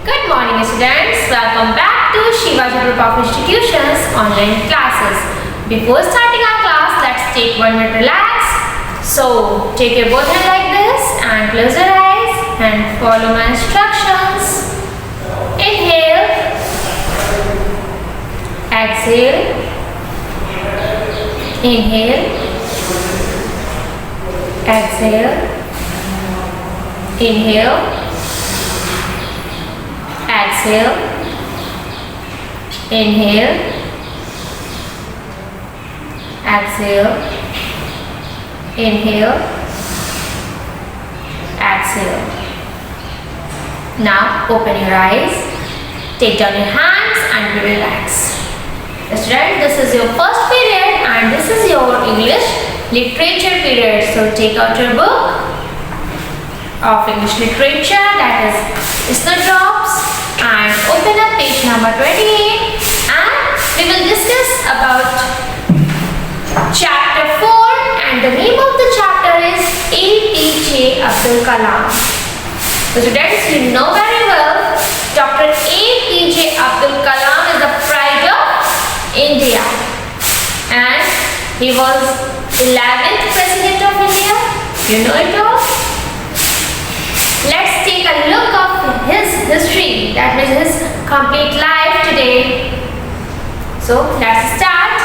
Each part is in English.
Good morning students, welcome back to Shivaji Group of Institutions online classes. Before starting our class, let's take 1 minute relax. So, take your both hands like this and close your eyes and follow my instructions. Inhale, exhale, inhale, exhale, inhale, exhale, inhale, exhale, inhale, exhale. Now open your eyes, take down your hands and relax. Students, this is your first period and this is your English literature period. So take out your book of English literature, that is Snowdrops, and open up page number 28 and we will discuss about chapter 4 and the name of the chapter is APJ Abdul Kalam. So students, you know very well Dr. APJ Abdul Kalam is the pride of India and he was 11th President of India. You know it all? Let's take a look of his history, that means his complete life today. So let's start.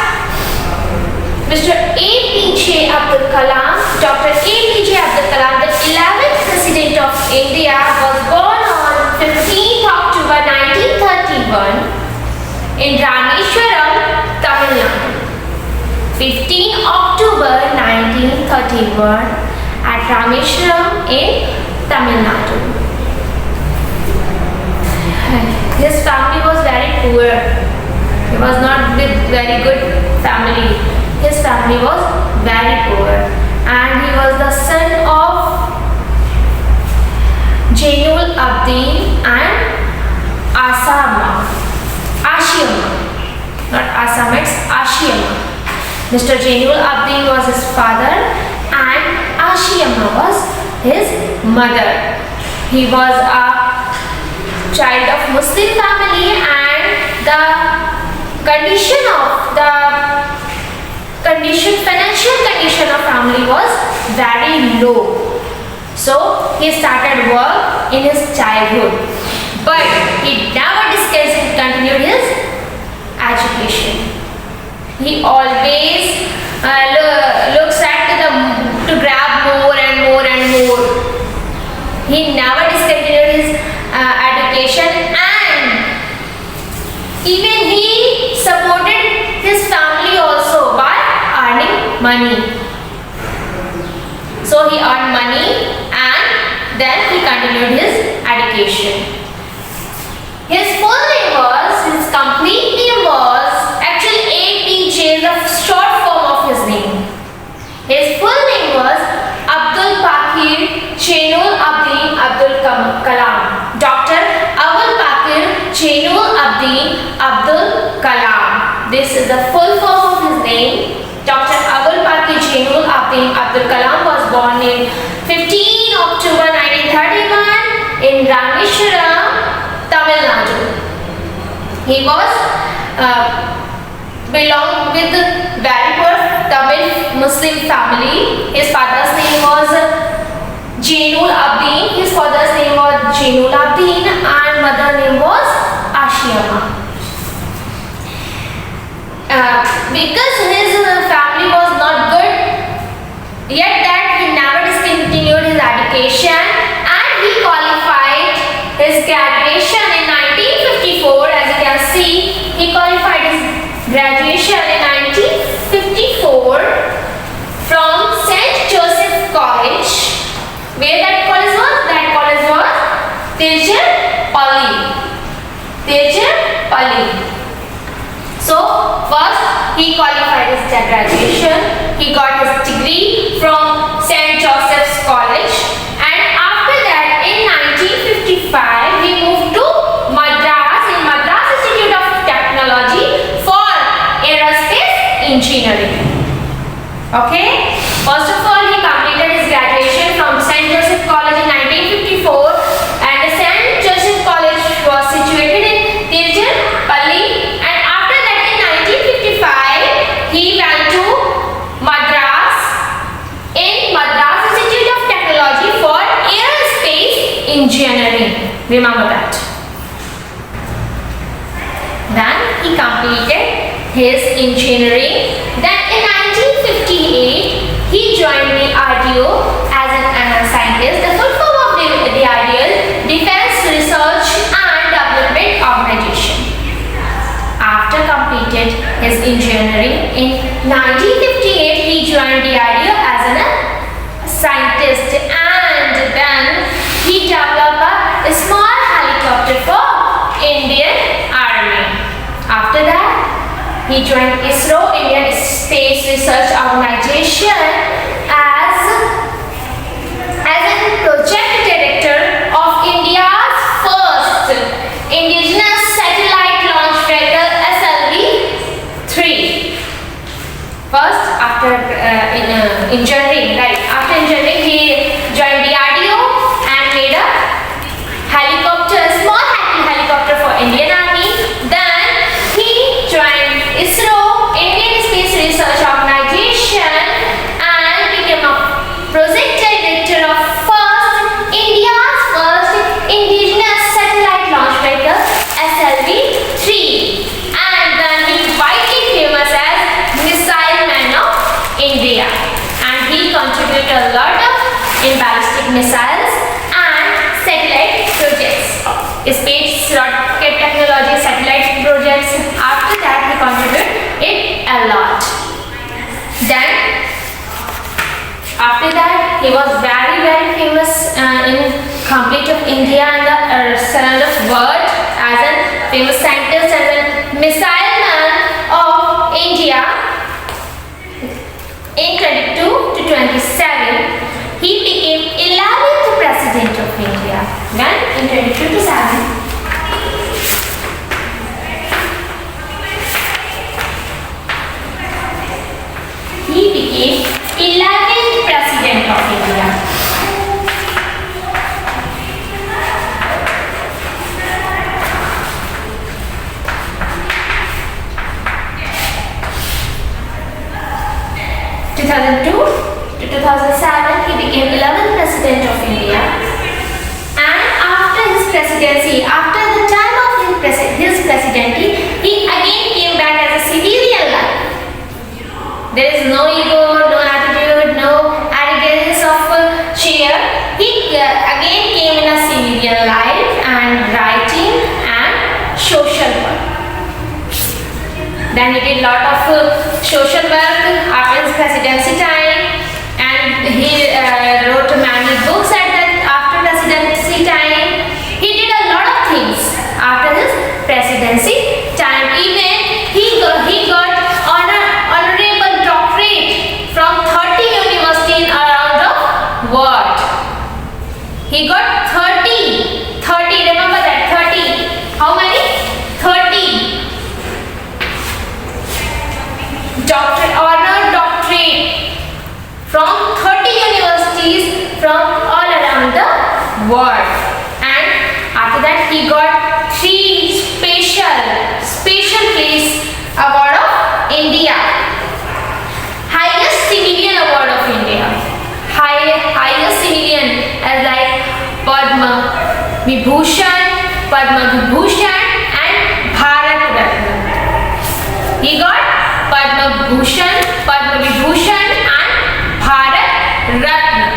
Mr. APJ Abdul Kalam, Dr. APJ Abdul Kalam, the 11th President of India, was born on 15th October 1931 in Rameshwaram, Tamil Nadu. 15 October 1931 at Rameshwaram in Tamil Nadu. His family was very poor. He was not with very good family. His family was very poor and he was the son of Jainul Abdin and Ashiyama. Not Asama, it's Ashiyama. Mr. Jainul Abdin was his father and Ashiyama was his mother. He was a child of Muslim family and the financial condition of family was very low. So he started work in his childhood, but he never continued his education. He always looks at to grab more and more and more. He never discontinued his education and even he supported his family also by earning money. So he earned money and then he continued his education. His full name was, his complete name was, actually APJ is a short form of his name. His full name was Abdul Pakir Jainul Abdin Abdul Kalam. Dr. Abdul Pakir Jainul Abdin Abdul Kalam. This is the full form of his name. Dr. Abdul Pakir Jainul Abdin Abdul Kalam was born in 15 October 1931 in Rameshwaram, Tamil Nadu. He was belonged with very poor Tamil Muslim family. His father's name was Jainul Abdin, his father's name was Jainul Abdin and mother name was Ashiyama. Because his family was not good, yet that he never discontinued his education and he qualified his graduation in 1954. As you can see, he qualified his graduation in 1954 from St. Joseph College. Where that college was? That college was Tirupalli. So first he qualified his graduation. He got his degree from St. Joseph's College and after that in 1955 he moved to Madras in Madras Institute of Technology for aerospace engineering. Okay. First of all, he completed his graduation from St. Joseph College in 1954 and the St. Joseph College was Remember that. Then he completed his engineering. Then in 1958 he joined the RDO as a scientist. The full form of the RDO is Defense Research and Development Organization. After completed his engineering in 1958 he joined the RDO as a scientist, and then he developed a small helicopter for Indian Army. After that, he joined ISRO, Indian Space Research Organization, as a project director of India's first indigenous satellite launch vehicle SLV-3. First, after engineering, right? After engineering, he joined the RDO and made a helicopter, small helicopter for Indian Army. Then he joined ISRO, Indian Space Research Organization, and became a project director of India's first indigenous satellite launch vehicle SLV-3. And then he widely famous as Missile Man of India. And he contributed a lot in ballistic missiles and satellite projects, space rocket technology, satellite projects. After that he contributed it a lot. Then after that he was very famous in complete of India and the surround of world as a famous scientist, as a missile man of India. In 22 to 27 he became 11th president of India. When in 22 to 7 he became 11th president of India. 2002 to 2007 he became 11th president of India. And after his presidency, after the time of his presidency, he again came back as a civilian life. There is no ego, no attitude, no arrogance of cheer. He again came in a civilian life and writing and social work. Then he did lot of social work after his presidency time, and he wrote many books after presidency time. He did a lot of things after his presidency time. Even he got honorable doctorate from 30 universities around the world. He got 30, remember that, 30. How many? 30. Honor doctorate from 30 universities from all around the world. And after that he got 3 special place award of India. Highest civilian award of India. Highest civilian as like Padma Vibhushan and Bharat Ratna. He got Padma Vibhushan and Bharat Ratna.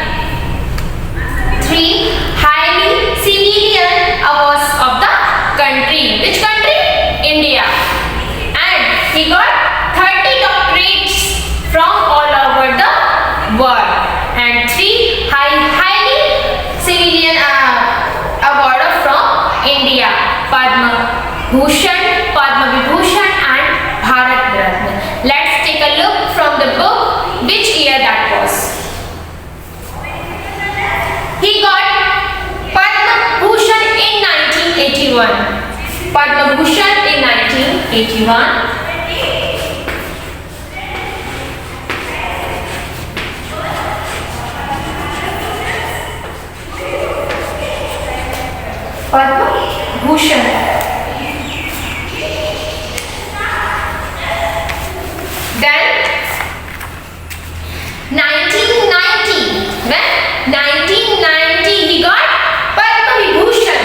3 highly civilian awards of the country. Which country? India. And he got 30 doctorates from all over the world. And 3 highly civilian award from India. Padma Vibhushan and Bharat Ratna. Let's take a look from the book which year that was. He got Padma Bhushan in 1981. Padma Bhushan in 1981. Padma Bhushan. Then 1990, when 1990 he got Padma Vibhushan.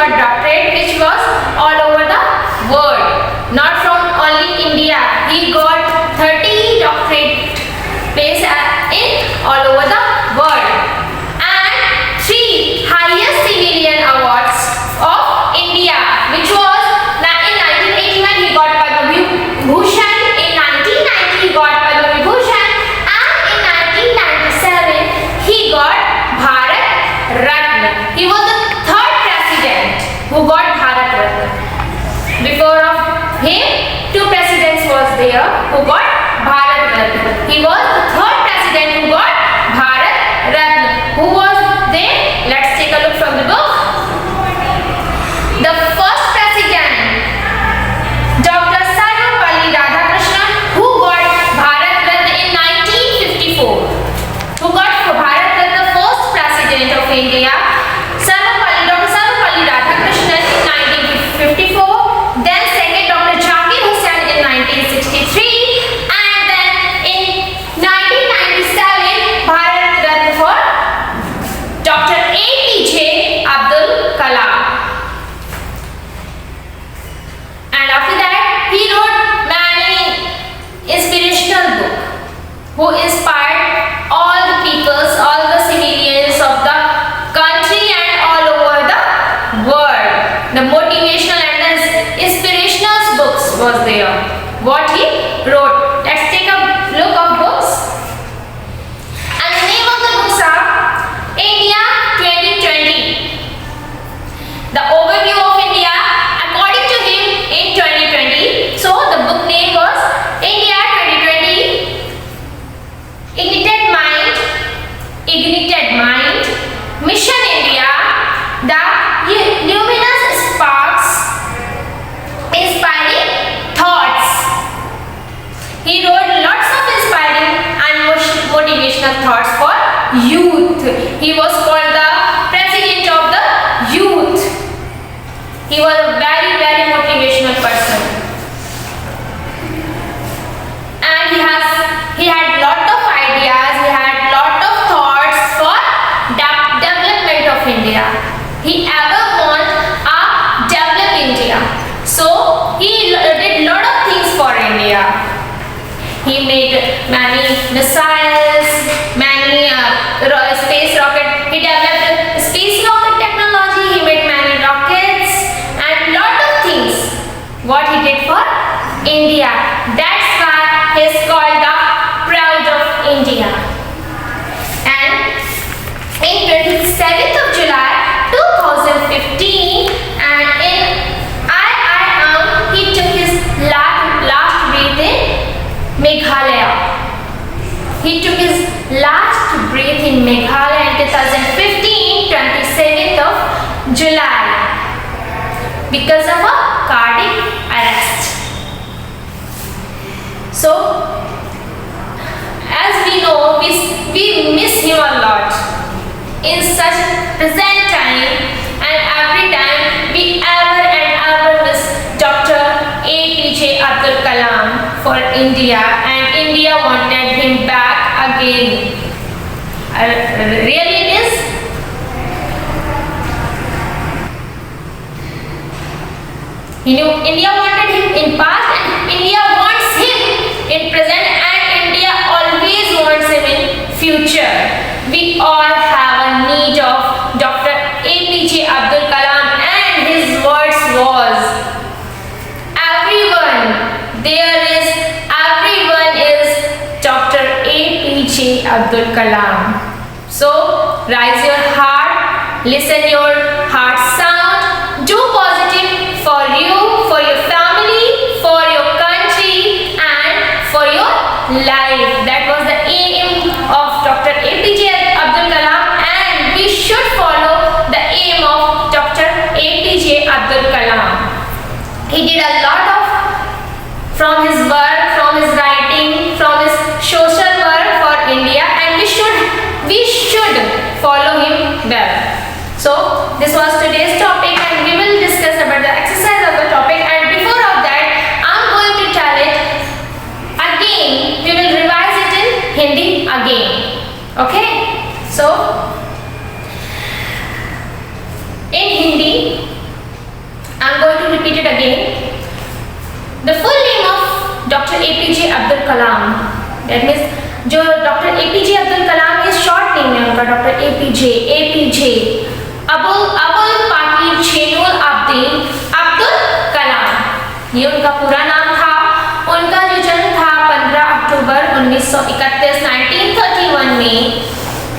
got doctorate which was all over the world, not from only India. He got 30 doctorate placed in all over the world, and 3 highest civilian awards of India, which was in 1981 he got Padma Bhushan, in 1990 he got Padma Vibhushan, and in 1997 he got Bharat Ratna. He was the third president who got Bharat Ratna. Before of him, 2 presidents was there who got Bharat Ratna. He was the third president who got Bharat Ratna. Who was they? Let's take a look from the book. The first president, Dr. Sarvepalli Radhakrishnan, who got Bharat Ratna in 1954. Who got Bharat Ratna, first president of India, Dr. Sarvepalli Radhakrishnan in 1954. Then second, Dr. Zakir Hussain in 1963, and then in 1997 Bharat Ratna for Dr. APJ Abdul Kalam. And after that he wrote many inspirational books who inspired all the peoples, all the civilians of the country and all over the world. The motivational and the inspirational books was there, what he wrote. Let's take a look of books. And the name of the books are India 2020. The overview of India according to him in 2020. So the book name was India 2020. Ignited Mind, Mission India, The Luminous Sparks, Inspiring Thoughts. He wrote lots of inspiring and motivational thoughts for youth. He was called the president of the youth. He was a very, very motivational person. And he had lot of ideas, he had lot of thoughts for development of India. He ever want a developed India. So he did lot of things for India. He made many missiles, many space rocket. He developed space rocket technology. He made many rockets and lot of things. What he did for India. That's why he is called the Proud of India. And in 27th of July 2015, and in IIM, he took his last breath in Meghalaya. He took his last breath in Meghalaya in 2015, 27th of July, because of a cardiac arrest. So, as we know, we miss him a lot in such present time, and every time we ever miss Dr. APJ Abdul Kalam for India, and India wanted him back again. Really it is? India wanted him in past, and India wants him in present, and India always wants him in future. We all have a need of Dr. APJ Abdul Kalam, and his words was, everyone is Dr. APJ Abdul Kalam. So rise your heart, listen your heart sound, do positive for you, for your family, for your country, and for your life. That was the aim of Dr. APJ Abdul Kalam, and we should follow the aim of Dr. APJ Abdul Kalam. He did a lot of, from his work, from his writing, from his social work for India, and we should follow him well. So this was today's topic, and we will discuss about the exercise of the topic, and before of that I'm going to tell it again. We will revise it in Hindi again. Okay, so in Hindi APJ Abul Pakir Zainul Abidin Abdul Kalam, ये उनका पूरा नाम था। उनका जो जन्म था 15 अक्टूबर 1931 1931 में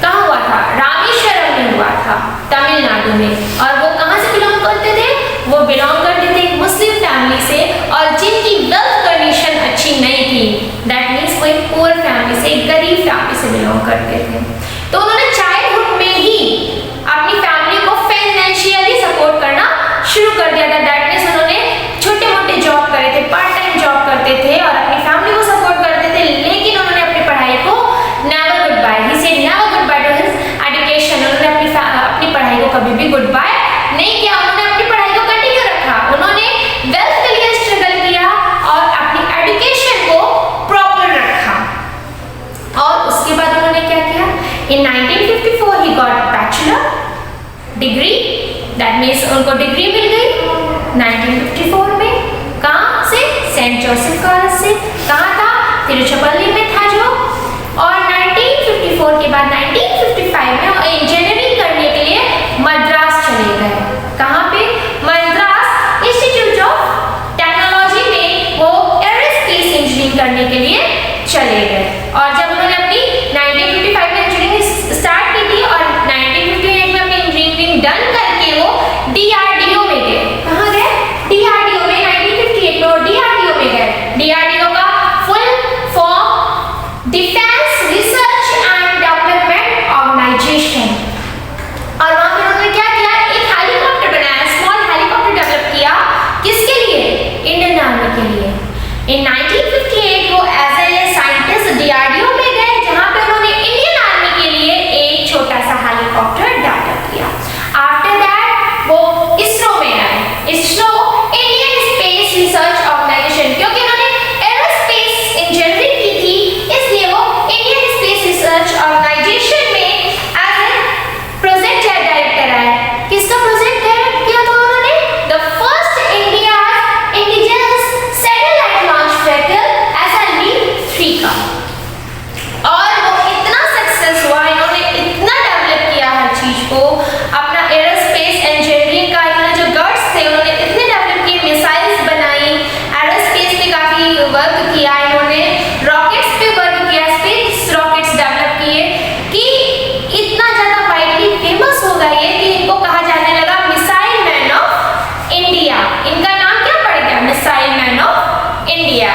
कहाँ हुआ था? रामेश्वरम में हुआ था, तमिलनाडु में। और वो कहाँ से बिलोंग करते थे? वो बिलोंग करते थे एक मुस्लिम फैमिली से, और जिनकी वेल्थ कंडीशन अच्छी नहीं थी, दैट मीन्स वो एक पुअर फैमिली से, एक गरीब फैमिली से बिलोंग करते थे। तो उन्होंने चाइल्डहुड में ही अपनी फैमिली को फाइनेंशियली सपोर्ट करना शुरू कर दिया था। दैट मीन्स उन्होंने छोटे मोटे जॉब करे थे, पार्ट टाइम जॉब करते थे और अपनी फैमिली को सपोर्ट करते थे, लेकिन उन्होंने अपनी पढ़ाई को never goodbye, he said never goodbye to his education. उन्होंने अपनी पढ़ाई को कभी भी गुड बाय नहीं किया, उन्होंने अपनी पढ़ाई को कंटिन्यू रखा। उन्होंने वेल्थ के लिए स्ट्रगल किया और अपनी एजुकेशन को प्रॉपर रखा। और उसके बाद उन्होंने क्या किया? इन 1954 he got bachelor degree, that means उनको डिग्री मिल गई 1954 में। कहाँ से? सेंट जोसेफ कॉलेज से। कहाँ था? तिरुचिरापल्ली में था जो। और 1954 के बाद 1955 में वो इंजीनियरिंग करने के लिए मद्रास चले गए। कहाँ पे? मद्रास इंस्टीट्यूट ऑफ टेक्नोलॉजी में वो एरोस्पेस इंजीनियरिंग करने के लिए चले गए। और जब उन्होंने अपनी 1955 में इंजीनियरिंग स्टार्ट की थी और 1958 में अपनी इंजीनियरिंग डन करके वो DRDO में गए। कहाँ गए? DRDO में 1958 में वो DRDO में गए। DRDO का full form defence research and development organisation. और वहां पर उन्होंने क्या किया? एक हेलीकॉप्टर बनाया, स्मॉल हेलीकॉप्टर डेवलप किया। किसके लिए? इंडियन आर्मी के लिए। इन 1958 वो एज ए साइंटिस्ट DRDO में गए, जहां पे उन्होंने इंडियन आर्मी के लिए एक छोटा सा हेलीकॉप्टर डेवलप किया। आफ्टर दैट वो इसरो में आए। ISRO Indian space research organisation, क्योंकि उन्होंने एरोस्पेस इंजीनियरिंग की थी, इसलिए वो इंडियन स्पेस रिसर्च ऑर्गेनाइजेशन में एज ए प्रोजेक्ट डायरेक्टर आए। किसका प्रोजेक्ट डायरेक्ट किया था उन्होंने? The first India indigenous satellite launch vehicle SLV-3 का। और वो इतना सक्सेस हुआ, इन्होंने इतना डेवलप किया हर चीज को, अपना एरोस्पेस इंजीनियरिंग का इन्होंने जो गट्स थे उन्होंने इतने डेवलप किए, मिसाइल्स बनाई, एरोस्पेस पे काफी वर्क किया, इन्होंने रॉकेट्स पे वर्क किया, स्पेस रॉकेट्स डेवलप किए कि इतना ज्यादा वाइडली फेमस हो गए कि इनको कहा जाने लगा मिसाइल मैन ऑफ इंडिया। इनका नाम क्या पड़ गया? Missile man of India.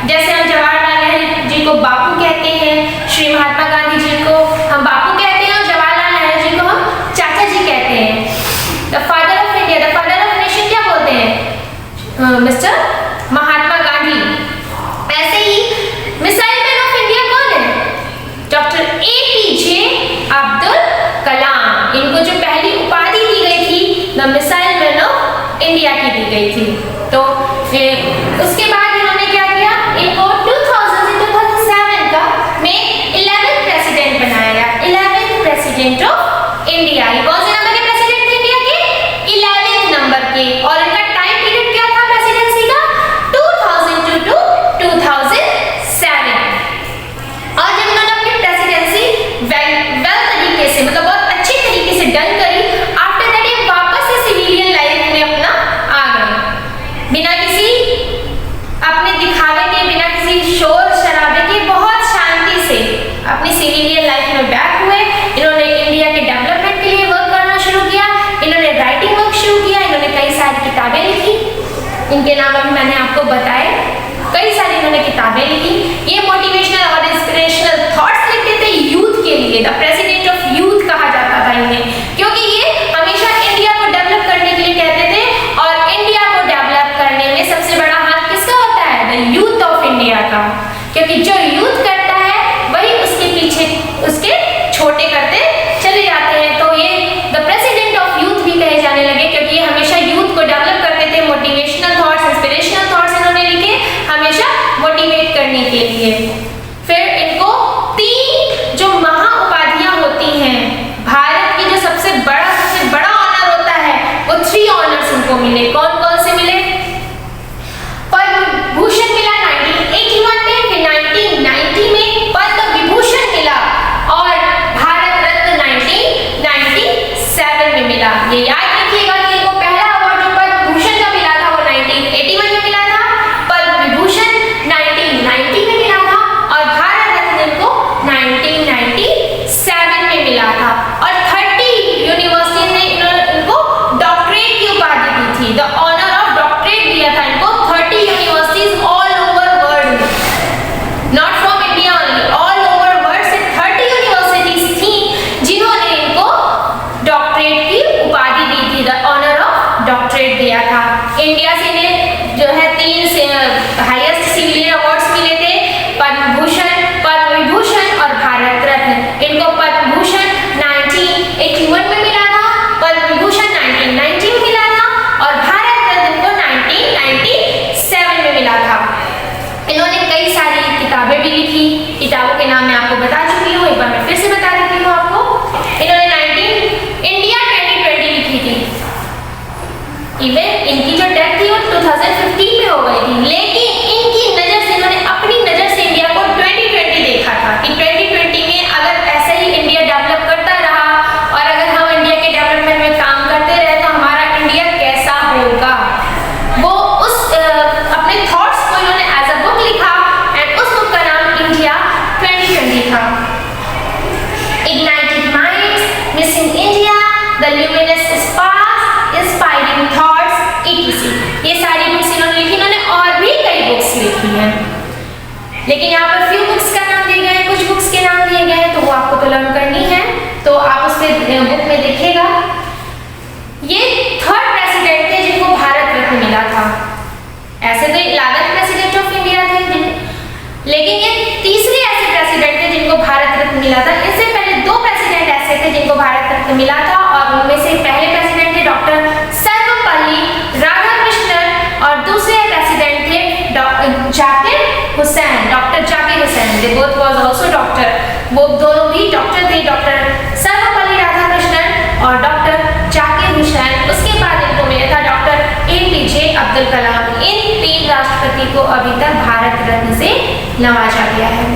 जैसे हम जवाहरलाल नेहरू जी को बापू कहते हैं, श्री महात्मा गांधी जी को हम बापू कहते हैं और जवाहरलाल नेहरू जी को हम चाचा जी कहते हैं। The father of India, the father of nation क्या बोलते हैं? मिस्टर महात्मा गांधी। ऐसे ही मिसाइल मैन ऑफ इंडिया कौन है? Doctor APJ Abdul Kalam. इनको जो पहली उपाधि दी गई थी the missile man of India की दी गई थी। तो उसके बाद इन्होंने क्या किया? इनको 2000 से 2007 का में 11th प्रेसिडेंट बनाया गया, 11th प्रेसिडेंट ऑफ इंडिया। ये कौन से नंबर के प्रेसिडेंट थे इंडिया के? 11th नंबर के। और इनका टाइम पीरियड क्या था प्रेसिडेंसी का? 2002 to 2007। और जब इन्होंने अपनी प्रेसिडेंसी वेल तरीके से, मतलब बहुत अच्छे तरीके से डन करी, आफ्टर दैट ये वापस से सिविलियन लाइफ में अपना आ गए, बिना किसी अपने दिखावे के, बिना किसी शोर शराबे के, बहुत शांति से अपनी सिविलियन लाइफ में बैक हुए। इन्होंने इंडिया के डेवलपमेंट के लिए वर्क करना शुरू किया, इन्होंने राइटिंग वर्क शुरू किया, इन्होंने कई सारी किताबें लिखी। इनके नाम अभी मैंने आपको बताए, कई सारी इन्होंने किताबें लिखी। ये मोटिवेशनल और इंस्पिरेशनल थॉट्स लिखते थे यूथ के लिए। द प्रेसिडेंट ऑफ यूथ कहा जाता था इन्हें, क्योंकि ये हमेशा इंडिया को डेवलप करने के लिए कहते थे। और इंडिया को डेवलप करने में सबसे बड़ा हाथ किसका होता है? द यूथ ऑफ इंडिया का। क्योंकि जो यूथ करता है वही उसके पीछे उसके छोटे करते चले जाते हैं। तो ये द प्रेसिडेंट ऑफ यूथ भी कहे जाने लगे, क्योंकि ये हमेशा यूथ को डेवलप करते थे। मोटिवेशनल थॉट्स, इंस्पिरेशनल थॉट्स इन्होंने लिखे हमेशा मोटिवेट करने के लिए। फिर इनको 3 जो महा उपाधियां होती हैं, भारत की जो सबसे बड़ा ऑनर होता है, वो 3 ऑनर्स इनको मिले। कौन कौन से मिले? पद्म भूषण मिला 1981 में, फिर 1990 में पद्म विभूषण मिला, और भारत रत्न 1990 इंडिया था। इंडिया से इन्हें जो है 3 हाईएस्ट सिविलियन अवार्ड्स मिले थे, पद्म भूषण, पद्म विभूषण और भारत रत्न। इनको पद्म भूषण 1981 में मिला था, पद्म विभूषण 1990 में मिला था और भारत रत्न को 1997 में मिला था। इन्होंने कई सारी किताबें भी लिखी, किताबों के नाम मैं आपको बता चुकी हूँ, एक बार मैं फिर से बता देती हूँ आपको। इन्होंने इंडिया 2020 लिखी थी। इवन इनकी जो डेथ थी वो 2015 में हो गई थी, लेकिन इनकी नजर से, इन्होंने अपनी नजर से इंडिया को 2020 देखा था कि 2020 में अगर ऐसे ही इंडिया डेवलप करता रहा और अगर हम इंडिया के डेवलपमेंट में काम करते रहे तो हमारा इंडिया कैसा होगा। वो उस अपने थॉट्स को इन्होंने एज अ बुक लिखा एंड उस बुक का नाम इंडिया 2020 था। Ignited minds, missing India, the luminous sparks, inspiring thoughts, etc. ये सारी बुक्स इन्होंने लिखी। इन्होंने और भी कई बुक्स लिखी हैं, लेकिन यहाँ पर फ्यू बुक्स का नाम दिए गए हैं, कुछ बुक्स के नाम दिए गए हैं, तो वो आपको तो लर्न करनी है, तो आप उस बुक में देखिएगा। ये 3rd प्रेसिडेंट थे जिनको भारत रत्न मिला था। ऐसे तो 11th प्रेसिडेंट ऑफ इंडिया थे, लेकिन ये 3रे ऐसे प्रेसिडेंट थे जिनको भारत रत्न मिला था। इससे पहले 2 प्रेसिडेंट ऐसे थे जिनको भारत रत्न मिला था और उनमें से पहले प्रेसिडेंट थे डॉक्टर सर्वपल्ली राधाकृष्णन और दूसरे प्रेसिडेंट थे Zakir Hussain, doctor Zakir Hussain. They both was also doctor, वो दोनों भी डॉक्टर थे, डॉक्टर सर्वपल्ली राधाकृष्णन और डॉक्टर जाकिर हुसैन। उसके बाद इनको मिला था डॉक्टर एपीजे अब्दुल कलाम। इन 3 राष्ट्रपति को अभी तक भारत रत्न से नवाजा गया है।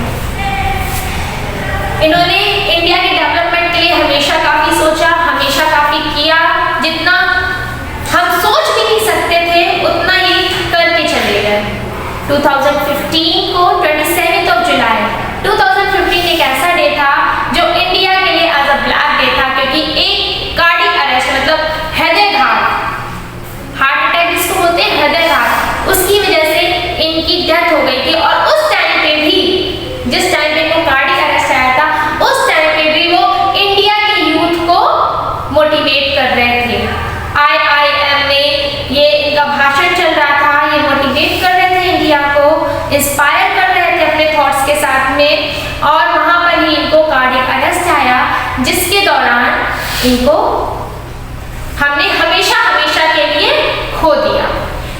इन्होंने इंडिया के डेवलपमेंट के लिए हमेशा काफी सोचा, हमेशा काफी किया। जितना हम सोच भी नहीं सकते थे उतना ये करके चले गए। 2015 को 27 जुलाई 2015 एक ऐसा डे था जो इंडिया के लिए एज अ ब्लैक डे था, क्योंकि एक कार्डियक अरेस्ट मतलब हृदयघात, हार्ट अटैक जिसको बोलते हैं हृदयघात, उसकी वजह से इनकी डेथ हो गई थी। और उस टाइम पे भी, जिस टाइम पे इनको कार्डियक अरेस्ट आया था, उस टाइम पे भी वो इंडिया के यूथ को मोटिवेट कर रहे थे। IIM में ये इनका भाषण चल रहा था, ये मोटिवेट कर रहे थे, इंडिया को इंस्पायर कर रहे थे अपने थॉट्स के साथ में। और वहां पर ही इनको कार्डियक अरेस्ट आया, जिसके दौरान इनको हमने हमेशा हमेशा के लिए खो दिया।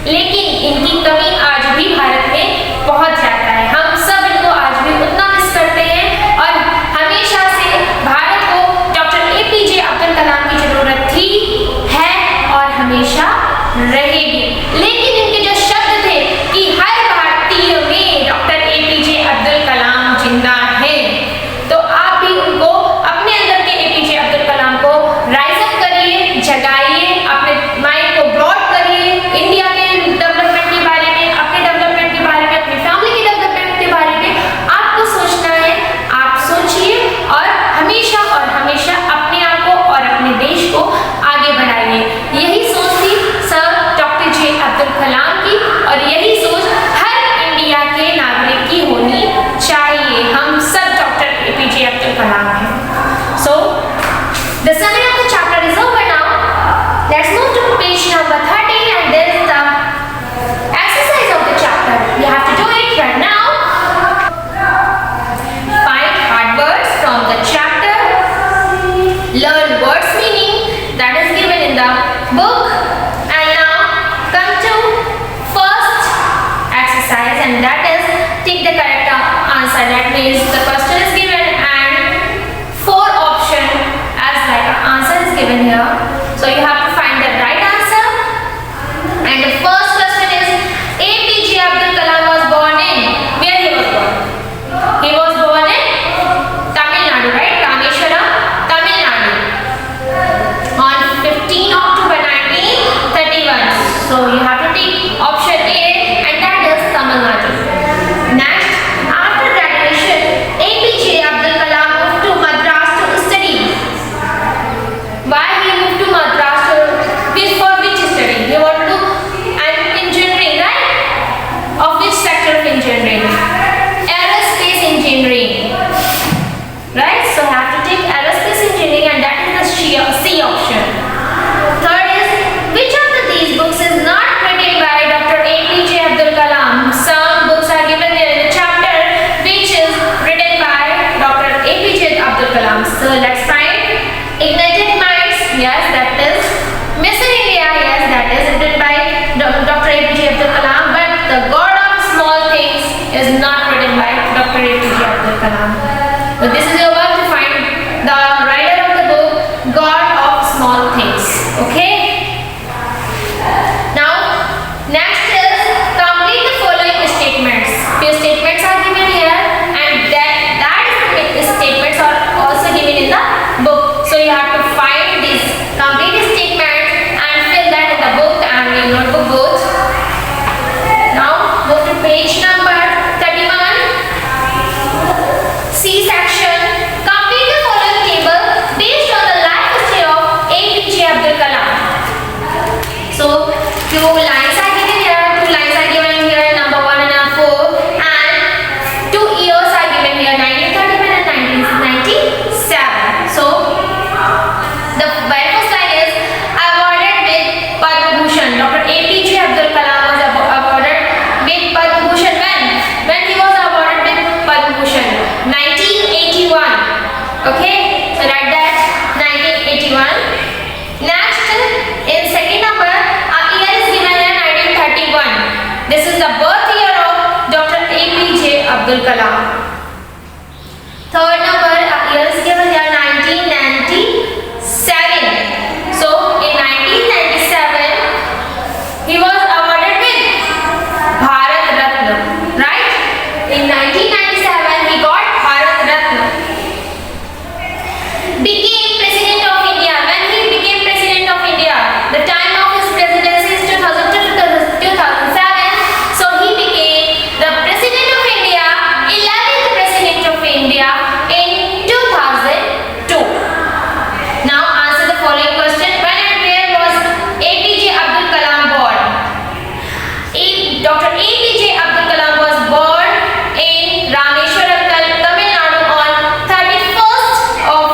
लेकिन इनकी कमी आज भी भारत में बहुत ज्यादा है। हम सब इनको आज भी उतना मिस करते हैं और हमेशा से भारत को डॉक्टर एपीजे अब्दुल कलाम की जरूरत थी, है और हमेशा रहेगी। लेकिन इनके जो शब्द थे कि हर भारतीय में डॉक्टर एपीजे अब्दुल कलाम जिंदा है, तो आप भी उनको अपने अंदर के एपीजे अब्दुल कलाम को राइज अप करिए, जगाइए, अपने माइंड को ब्रॉड करिए, इंडिया के डेवलपमेंट के बारे में, अपने डेवलपमेंट के बारे में, अपनी फैमिली के डेवलपमेंट के बारे में आपको सोचना है। आप सोचिए और हमेशा अपने आप को और अपने देश को आगे बढ़ाइए। यही सोच थी सर डॉक्टर जे अब्दुल कलाम की और यही सोच हर इंडिया के नागरिक की होनी चाहिए। हम सब डॉक्टर एपीजे अब्दुल कलाम हैं। So, the summary of the chapter is over now. Let's move to page number 30 and this is the exercise of the chapter. You have to do it right now. Find hard words from the chapter. Learn words meaning that is given in the book. And now come to first exercise, and that is take the correct answer. That means the question is given and 4 options as like an answer is given here. So you have to find the right answer. And the first question is APJ Abdul Kalam was born in, where he was born? He was born in Tamil Nadu, right? Rameshwaram, Tamil Nadu, on 15 October 1931. So you have to take option A, and that is Tamil Nadu. Next, after graduation, APJ Abdul Kalam moved to Madras to study. Why he moved to Madras to two lines are given here. Two lines are given here, number 1 and number 4, and 2 years are given here, 1931 and 1997. So the very first line is awarded with Padma Bhushan. Dr. APJ Abdul Kalam was awarded with Padma Bhushan when he was awarded with Padma Bhushan 1981. Okay, so write that 1981. Next, in second number, our year is given here 1931. This is the birth year of Dr. APJ Abdul Kalam. Third number, our year is given here 1997. So in 1997, he was awarded with Bharat Ratna, right? In 1997, he got Bharat Ratna. Became President of India. When he became President of India, the time of his presidency is 2002 to 2007. So he became the President of India, 11th President of India in 2002. Now answer the following question. When and where was APJ Abdul Kalam born? Dr. APJ Abdul Kalam was born in Rameshwaram, Tamil Nadu on 31st of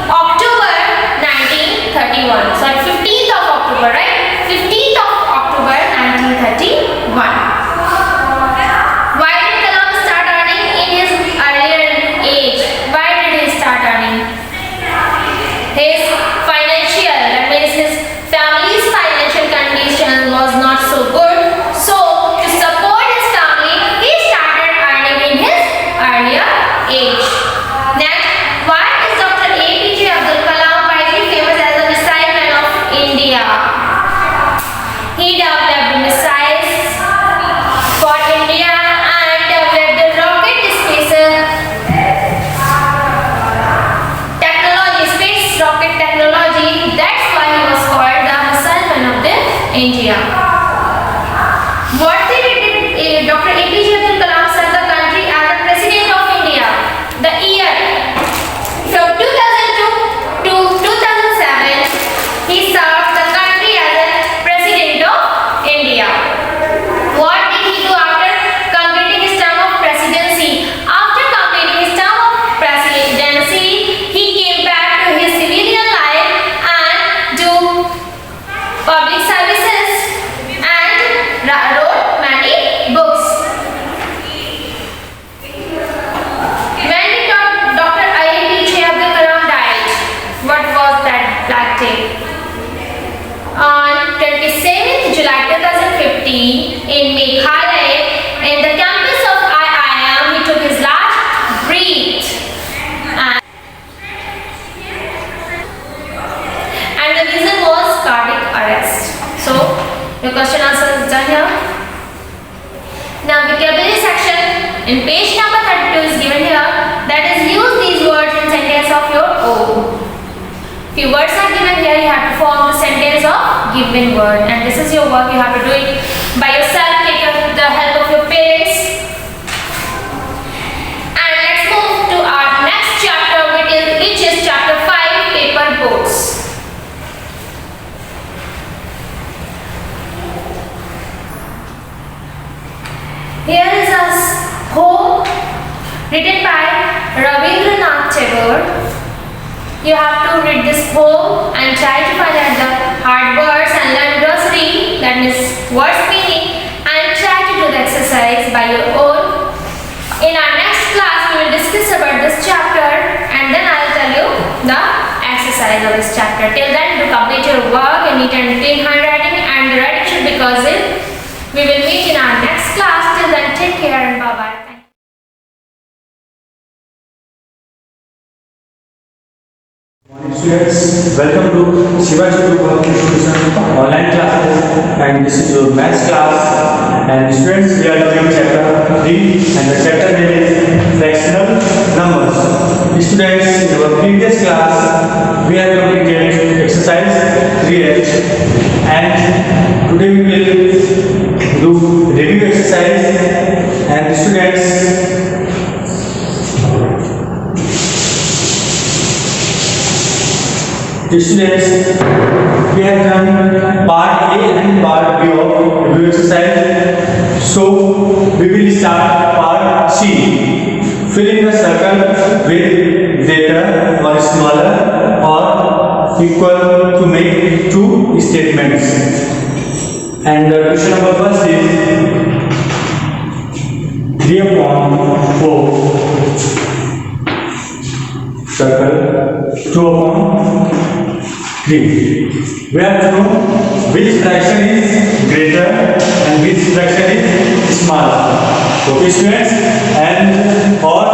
October 1931. Sorry, 15th of October, right? 15th of October 1931. Why did Kalam start earning in his earlier age? Why did he start earning? His financial, that means his family's financial condition was not so good. So to support his family, he started earning in his earlier age. Next, why is Dr. APJ Abdul Kalam widely famous as a missile man of India? He developed missiles for India and developed the rocket displacer technology, space rocket technology. That's why he was called the missile man of the India. What did Dr. APJ Abdul Kalam serve the country as the President of India? The year from 2002 to 2007, he served the country as the President of India. What did he do after completing his term of presidency? After completing his term of presidency, he came back to his civilian life and do public services and wrote many books. When did Dr. APJ Abdul Kalam died? What was that day? On 27th July 2015 in Meghalaya, in the campus of IIM, he took his last breath. And the reason was cardiac arrest. So, your question answer is done here. Now, vocabulary section in page number 32 is given here. That is, use these words in sentence of your own. Few words are given here. You have to form the sentence of given word, and this is your work. You have to do it by yourself. Take the help of your parents. And let's move to our next chapter, which is chapter 5, paper boats. Here is a poem written by Rabindranath Tagore. You have to read this poem and try to find out the hard words and learn glossary, that means words meaning, and try to do the exercise by your own. In our next class, we will discuss about this chapter, and then I will tell you the exercise of this chapter. Till then, to complete your work in neat and clean handwriting, and the writing should be cursive. We will meet in our next class. Till then, take care and bye-bye. Morning students, welcome to Shivaji Group of Institution online classes, and this is your maths class. And students, we are doing chapter 3, and the chapter name is fractional numbers. Students, in our previous class we have completed exercise 3H, and today we will do review exercise. And students, we have done part A equal to make two statements. And the question number first is 3 upon 4 circle 2 upon 3. We have to know which fraction is greater and which fraction is smaller. Okay students, and or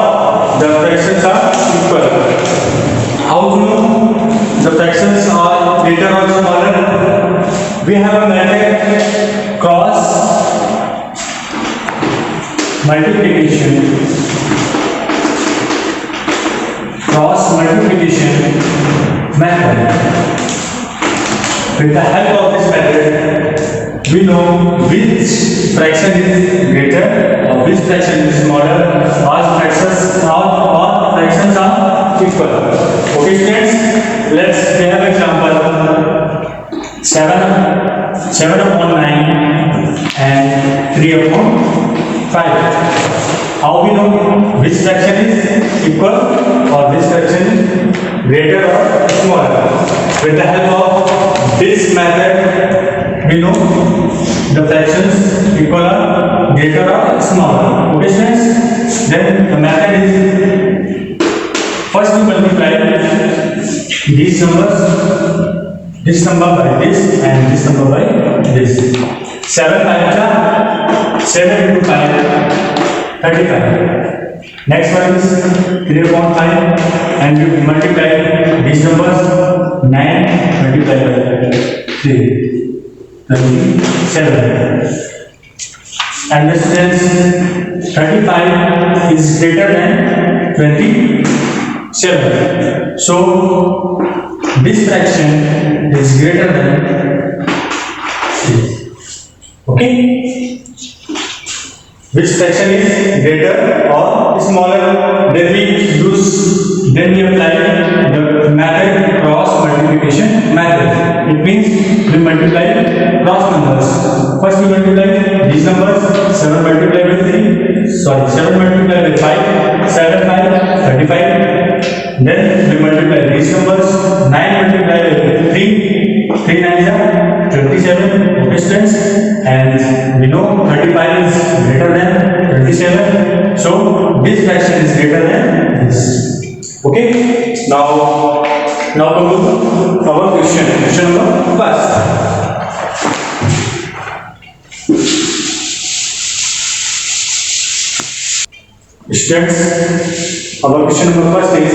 the fractions are equal. How to know the fractions are greater or smaller? We have a method cross multiplication. Cross multiplication method. With the help of this method, we know which fraction is greater or which fraction is smaller. All fractions are equal. Okay students, let's have example 7 upon 9 and 3 upon 5. How we know which fraction is equal or which fraction is greater or smaller? With the help of this method, we know the fractions equal or greater or smaller. Okay students, then the method is first we multiply these numbers, this number by this and this number by this. 7 into 5 35. Next one is 3 upon 5 and we multiply these numbers. 9 multiplied by 3 37. And the students, 35 is greater than 27. So this fraction is greater than 3. Okay? Which fraction is greater or smaller? Then we apply the method cross multiplication method. It means we multiply cross numbers. First we multiply these numbers. 7 multiplied by 5, 7 5 35. Then we multiply these numbers. 9 multiplied by 3, 3 9 27. Okay students, and we know 35 is greater than 27. So this fraction is greater than this. Okay, now come to our question number first. Students, our question number first is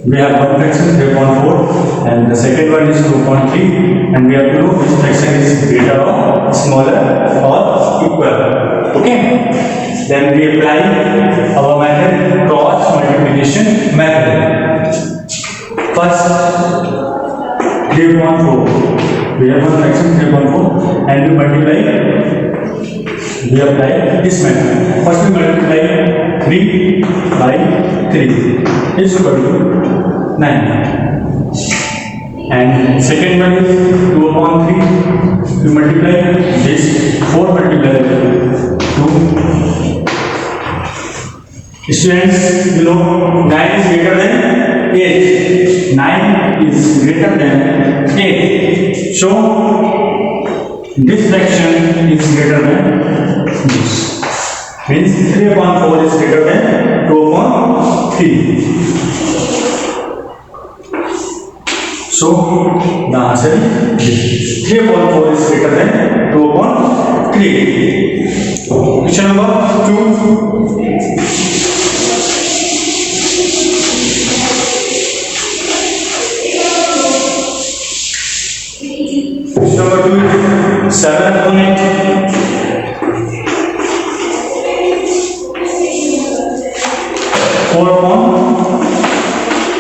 we have one fraction 3.4 and the second one is 2.3, and we have to know which fraction is greater or smaller or equal. Okay, then we apply our method cross multiplication method. First 3.4, we have one fraction 3.4 and we apply this method. First we multiply 3 by 3 is equal to 9. And second one is 2 upon 3. We multiply this 4 multiplied by 2. Students, you know 9 is greater than 8. 9 is greater than 8. So this fraction is greater than this. Means 3 upon 4 is greater than 2 upon 3. So the answer is 3 upon 4 is greater than 2 upon 3. Question number 2. Question number 2 is 7 upon 8. 4 upon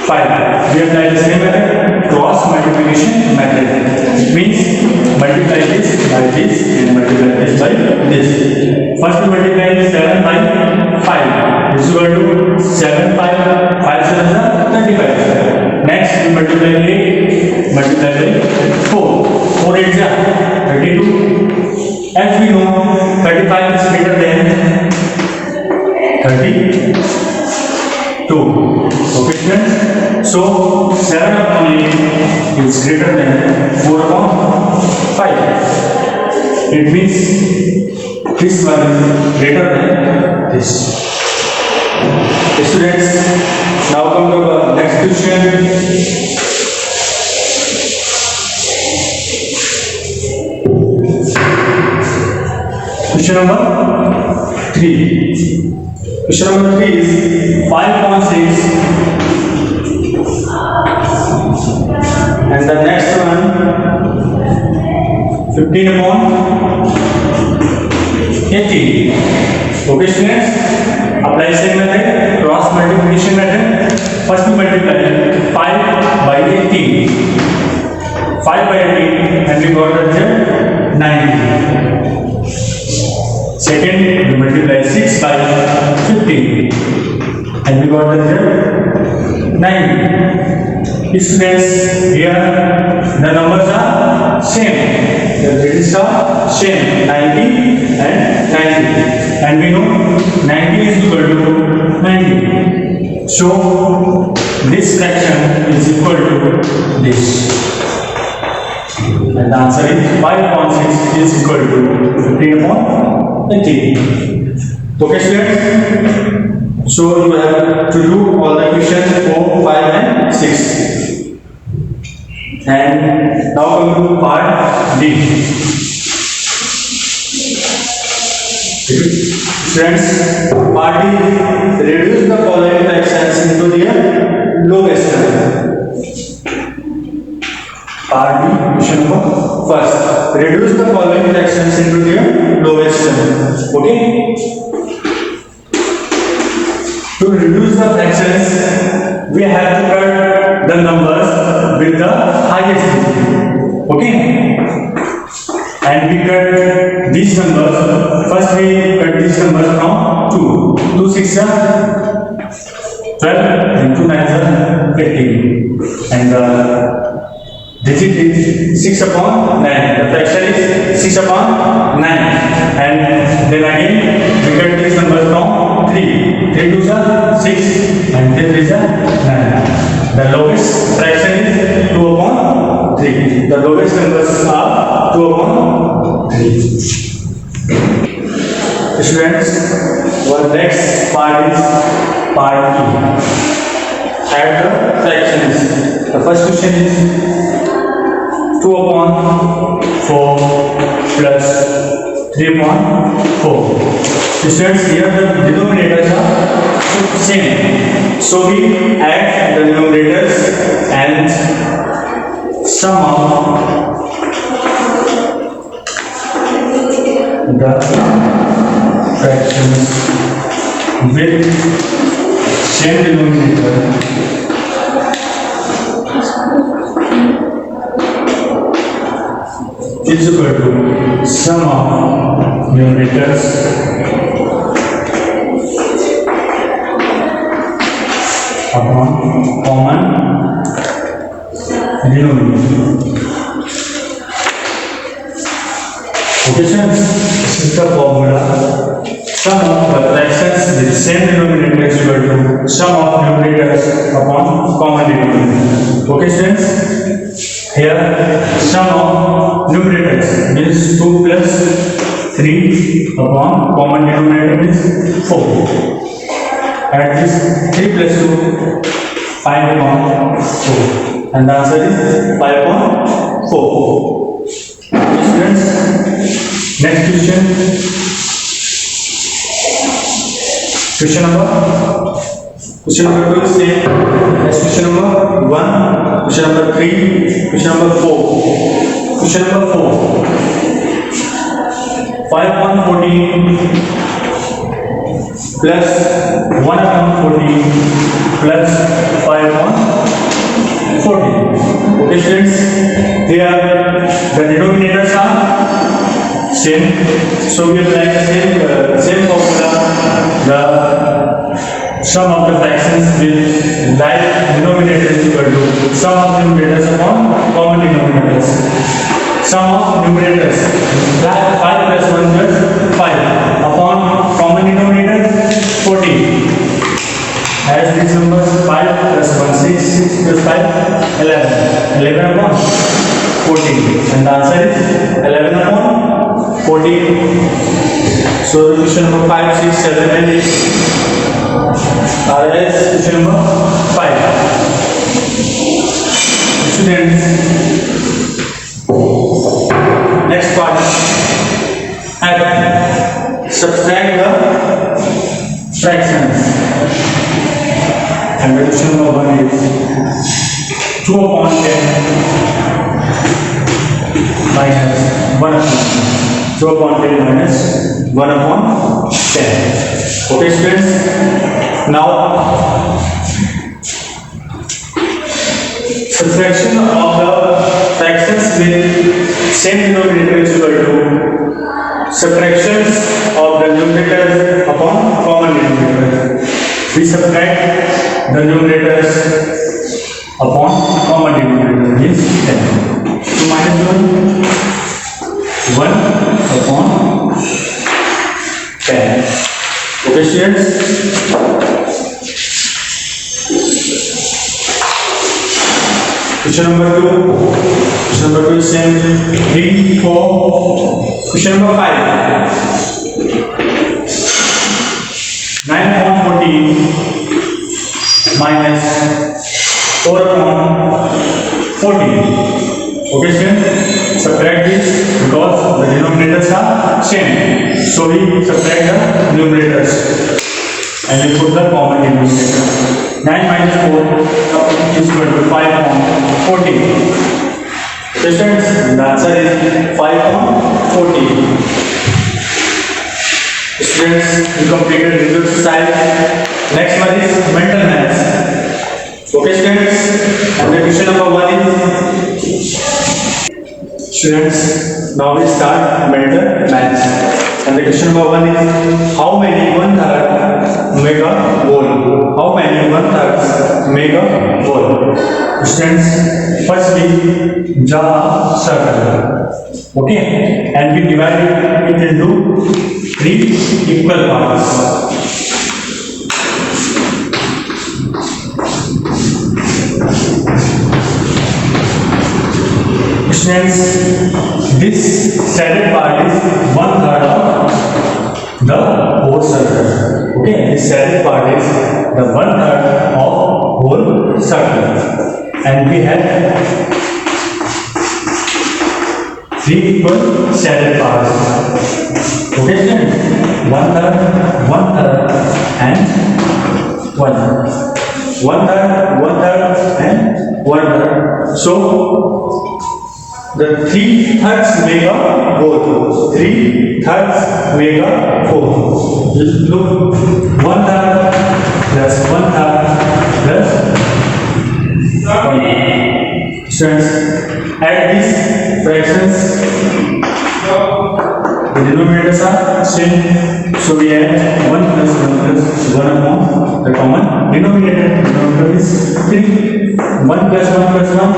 5. We apply the same method, cross multiplication method. It means multiply this by this and multiply this by this. First we multiply 7 by 5. This is equal to 7 5 5 7 is 35. Next we multiply 8 multiply by 4. 4 8 is 32. As we know 35 is greater than 32. Okay friends, so 7 upon 8 greater than 4 upon 5. It means this one is greater than this. Students, now come to the next question. Question number 3. Question number 3 is 5.6 and the next one 15 upon 18. Okay students, apply same method, cross multiplication method. First we multiply 5 by 18. 5 by 18 and we got the result 90. Second, we multiply 6 by 15 and we got the result 90. Students, here the numbers are same. The digits are same, 90 and 90. And we know 90 is equal to 90. So, this fraction is equal to this. And the answer is 5.6 is equal to 15 upon 18. Okay students, so you have to do all the questions 4, 5 and 6. And now come to part D. Students, part D, reduce the following fractions into their lowest term. Part D, question number first. Reduce the following fractions into their lowest term. Okay? To reduce the fractions, we have to cut the numbers with the highest digit. Okay? And we cut these numbers. First we cut these numbers from 2. 2 6 are 12 and 2 9 are 15. And the digit is 6 upon 9. The fraction is 6 upon 9. And then again we cut these numbers from 3. 3 2s are 6 and 3 3s are 9. The lowest fraction is 2 upon 3. The lowest numbers are 2 upon 3. Students, our next part is part 2. Add the fractions. The first question is 2 upon 4 plus 3 upon 4. Students, here the denominators are same. So we add the denominators and sum of the fractions with same denominator is equal to sum of numerators upon common denominator. Okay, sir, this is the formula. Sum of the fractions with same denominator is equal to sum of numerators upon common denominator. Okay, students, here sum of numerators means 2 plus 3 upon common denominator is 4. Add this 3 plus 2, 5 upon 4. And the answer is 5 upon 4. Students, next question. Question number 2 is same as question number 1, question number 3, question number 4. Question number 4. 5 upon 14 plus 1 upon 14 plus 5 upon 14. Okay students, here the denominators are same, so we apply the same formula. The sum of the fractions with like denominator is equal to sum of numerators upon common denominators. Sum of numerators, 5 plus 1 plus 5 upon common denominator 14. As these numbers 5 plus 1 6, 6 plus 5 11, 11 upon 14, and the answer is 11 upon 14. So question number 5, 6, 7 and 8 are as question number 5. Students, next part, subtract the fractions. And the question number 1 is 2 upon 10 minus 1 upon 2 upon 10 minus 1 upon 10. Okay, students. Now, subtraction of the fractions with same denominator is equal to subtractions of the numerators upon common denominator. We subtract the numerators upon common denominator means 10. So minus 1 upon 10. Okay, students. Question number 2. Question number 2 is same 3, 4. Question number 5. 9 upon 14 minus 4 upon 14. Okay, students, subtract this because the denominators are same. So we subtract the numerators and we put the common denominator. 9 minus 4 is equal to 5 upon 14. So students, the answer is 5 upon 14. Students, we completed review exercise. Next one is mental maths. Okay, students, and the question number 1 is, students, now we start mental maths. And the question number 1 is, how many 1/3 make a whole? How many 1/3 make a whole? Students, first we draw a circle. Okay, and we divide it into 3 equal parts. Students, this shaded part is 1/3 of the whole circle. Okay, this shaded part is the 1/3 of whole circle, and we have 3 equal shaded parts. Okay, students, 1/3, 1/3, and 1/3. 1/3, 1/3, and 1/3. So the 3/3 make a whole. 3/3 make a whole. Just look, 1/3 plus 1/3 plus 1/3. Students, add these fractions. The denominators are same, so we add 1 plus 1 plus 1 upon the common denominator. Denominator is 3. 1 plus 1 plus 1,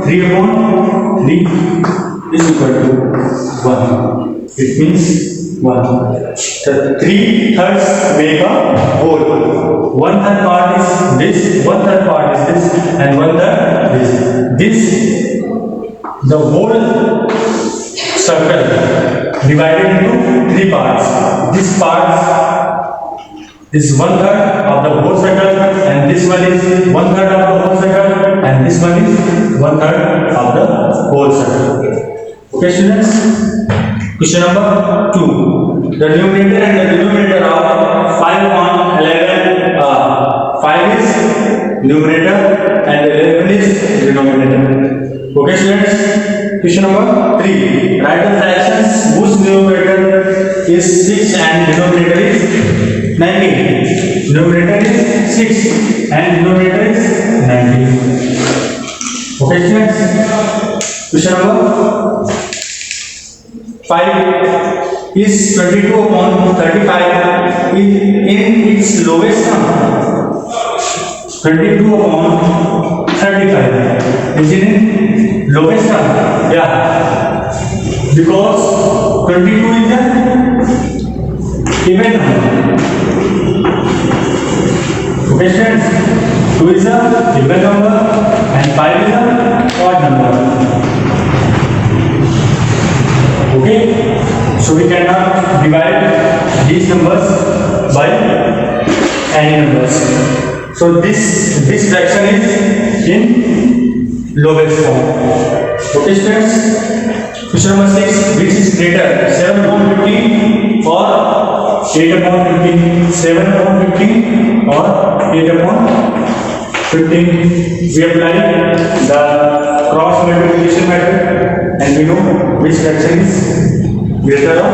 3 upon 3 is equal to 1. It means 1. The 3/3 make a whole. 1/3 part is this, 1/3 part is this, and 1/3 this. This, the whole circle divided into 3 parts. This part is 1/3 of the whole circle, and this one is 1/3 of the whole circle, and this one is 1/3 of the whole circle. Okay, students. Question number 2. The numerator and the denominator of 5 upon 11. 5 is numerator and 11 is denominator. Okay, students. Question number 3. Write the fractions whose numerator is 6 and denominator is 19. Numerator is 6 and denominator is 19. Okay, students. Question number 5 is 22 upon 35 in its lowest term. 22 upon 35 is in lowest term. Yeah, because 22 is an even number. Okay, students. 2 is a even number and 5 is a odd number. Okay, so we cannot divide these numbers by any numbers. So this fraction is in lowest form. Okay, students. Question number 6. Which is greater, 7 upon 15 or 8 upon 15? 7 upon 15 or 8 upon 15? We apply the cross multiplication method and we know which fraction is greater or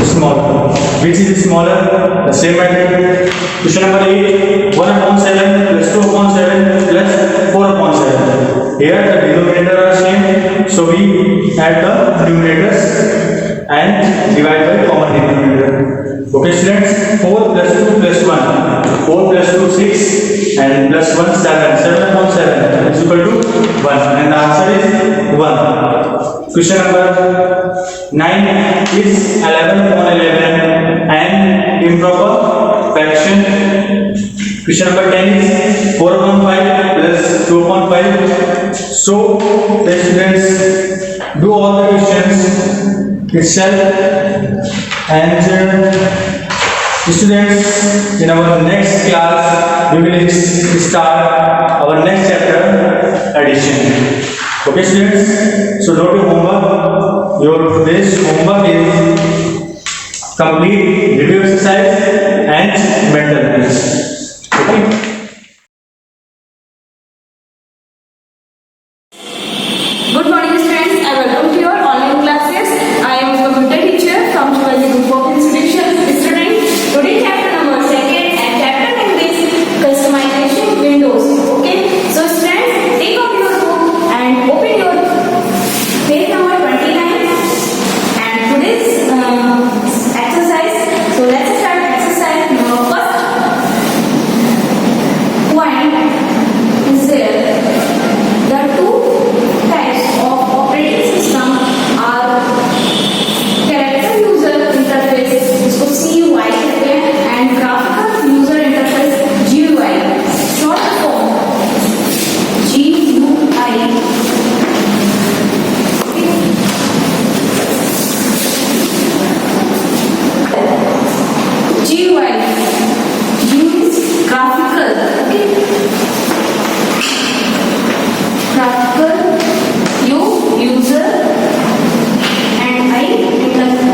smaller. Which is smaller? The same method. Question number 8. 1 upon 7 plus 2 upon 7 plus 4 upon 7. Here the denominator are same, so we add the numerators and divide by common denominator. Okay, students. 4 plus 2 plus 1. 4 plus 2 6 and plus 1 7. 7 upon 7 is equal to 1 and the answer is 1. Question number 9 is 11 upon 11 and improper fraction. Question number 10 is 4 upon 5 plus 2 upon 5. So, the students do all the questions itself and students, in our next class we will start our next chapter, addition. Okay, students, so note your homework. Your today's homework is complete review exercise and mental quiz. Okay. Good morning, students. I welcome to your online classes. I am computer teacher from Shivaji Group of Institutions. Students, today chapter number 2nd and chapter name is customization windows. Okay. So students, take out your book and open your page number 29 and today's exercise. So let's start exercise number first. Point is there. The two types of operating system are character user interface, इसको CUI कहते हैं, and graphical user interface GUI. Short form GUI. GUI. U is graphical. Okay. Graphical, U user and I interface.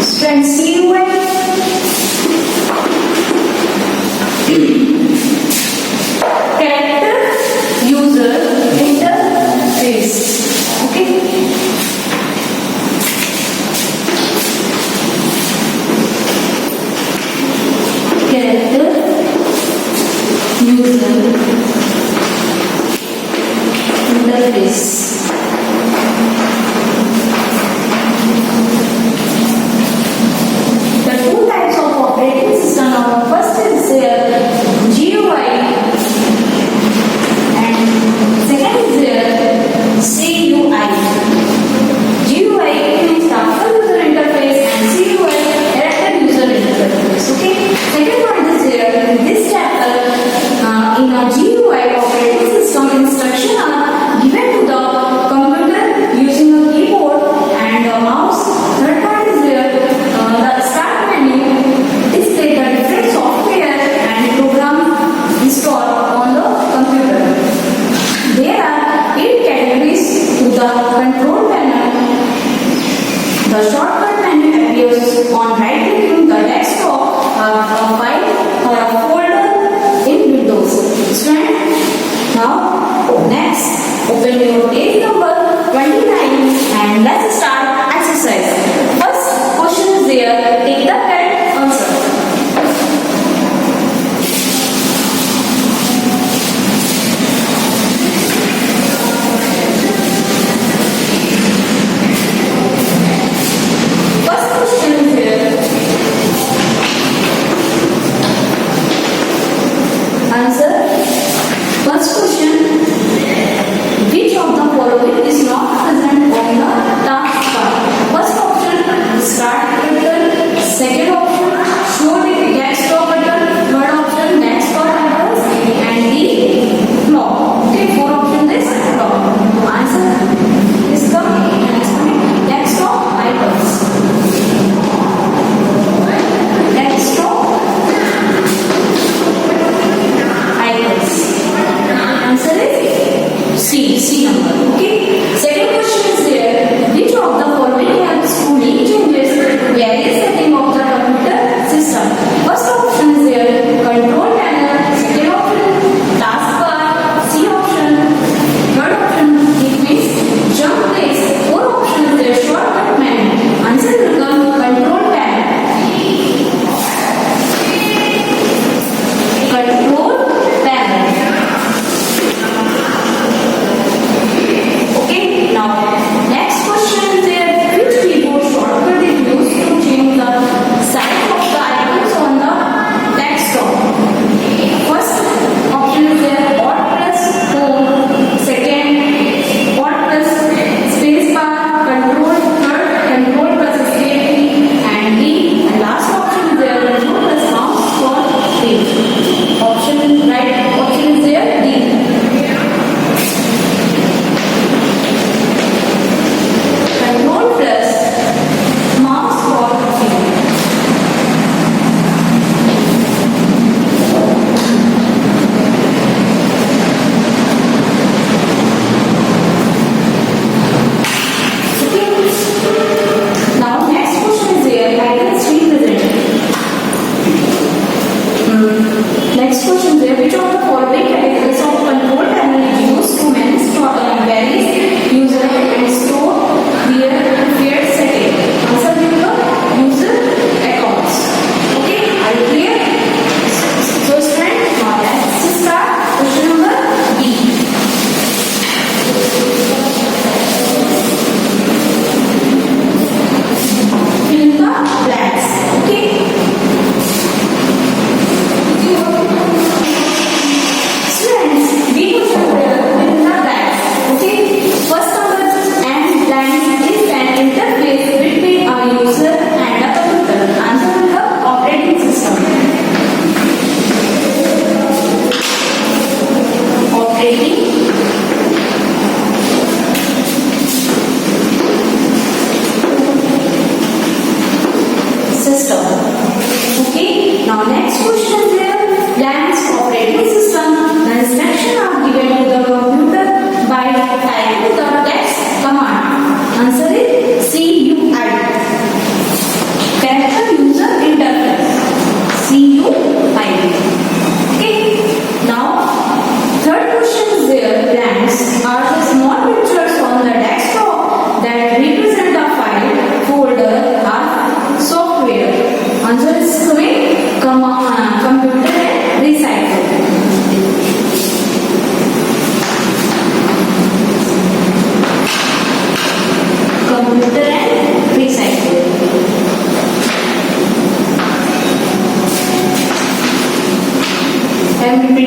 Students, CUI character user interface. Okay. Character user interface. The two types of operating system are first is GUI and second is CUI. GUI means graphical user interface and CUI character user interface. Okay. Second one is in this chapter in a GUI operating system instruction are given to the computer using a keyboard and a mouse. Third part is the start menu display the different software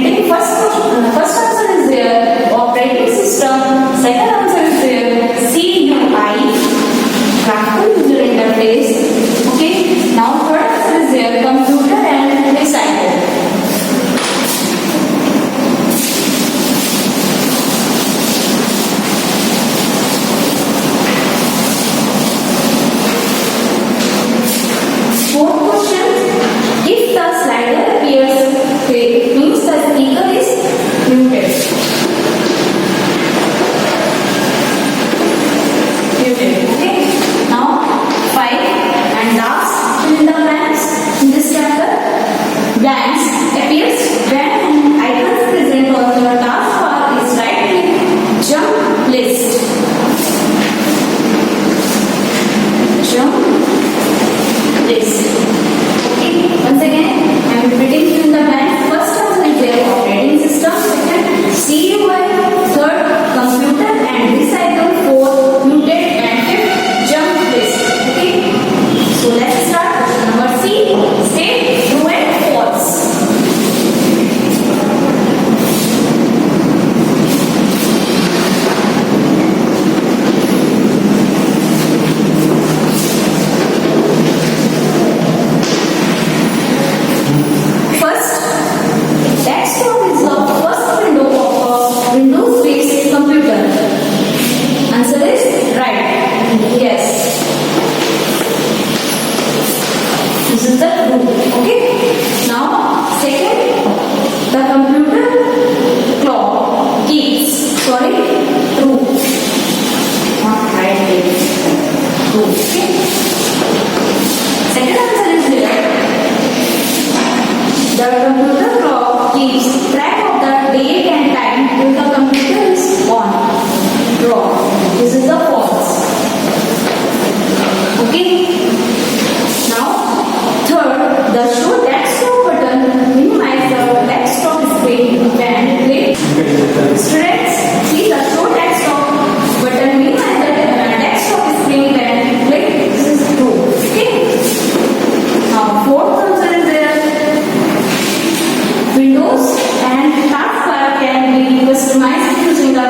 Getting first answer is there, operating system. Second answer is there, CUI, graphical user interface. Okay. Now third answer is there, computer and recycle. Fourth question, if the slider appears, it means the speaker is muted. Muted, okay. Now, 5 and last fill in the blanks in this chapter. Blanks appears when an icon is present on your taskbar is right click, jump list. Jump list. Okay, once again, I am repeating in the blank. First answer is there, operating system. Second, CUI. Third, computer and recycle. Fourth, muted. And fifth, jump list. Okay, so let's start. Question number C. State true and false. First, desktop is the first window of a Windows-based computer. Answer is right. Yes. This is the true. Okay. Now, second, the computer clock keeps. Sorry, true. Not right here. True. Okay. Second answer is here. The computer clock keeps track of the date and time till the computer is on. Wrong. This is the false. Okay. Now, third, the show desktop button minimize the desktop screen when click. Students, see the show desktop button minimize the desktop screen when click. This is true. Okay. Now, fourth answer is there. Windows and taskbar can be customized using the